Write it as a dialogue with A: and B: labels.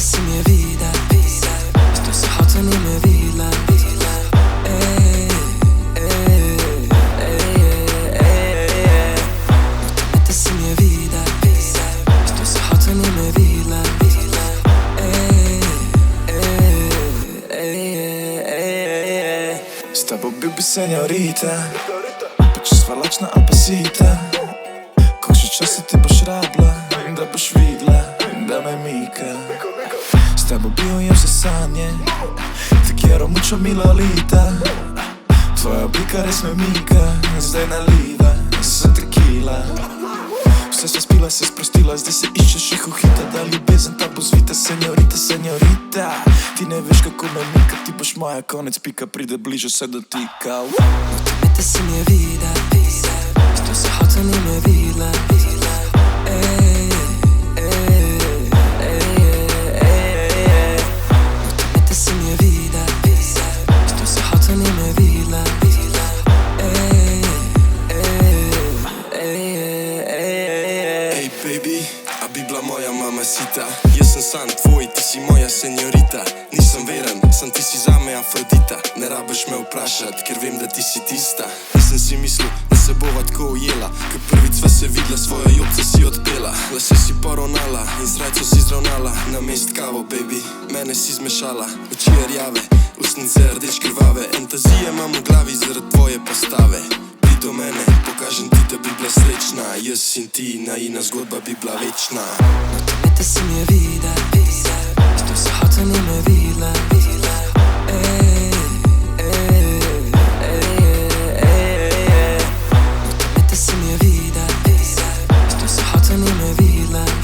A: si mi je videl, zato se hotel ni me videla. Notamete si mi je videl, zato se hotel ni me videla.
B: S tabo bil bi senjorita, pa če sva lačna ali pa sita, koliko še časa ti boš rabila, da boš videla, da me mika. S tabo bil jem vse sanje, te quiero mucho mi Lolita. Tvoja oblika res me mika, zdaj naliva se tequila. Vse sva spila, se sprostila, zdaj se iščeš jih uhita, da ljubezen ta bo zvita. Senjorita, senjorita, ti ne veš kako me mika, ti boš moja, konec pika, pride bliže, se dotika.
A: Notamete si mi je videl, zato se hotel ni me videla. Notamete si mi je videl, zato se hotel ni me videla.
C: Ej baby, a bi bila moja mamacita? Jaz sem sam tvoj, ti si moja senjorita. Nisem veren, sem ti si zame Afrodita. Ne rabiš me vprašat, ker vem, da ti si tista. Nisem si mislil, da se bova tako ujela, ko prvič sva se videla, svojo jobco si odpela. Lase si poravnala in srajco si zravnala, namest kavo baby, mene si zmešala. Oči rjave, ustnice rdeč krvave, entazije imam v glavi zaradi tvoje postave. Do mene, pokažem ti, da bi bila srečna, jaz in ti, naivna zgodba bi bila večna.
A: Notamete si mi je videl, zato se hotel ni me videla. Notamete si mi je videl, zato se hotel ni me videla.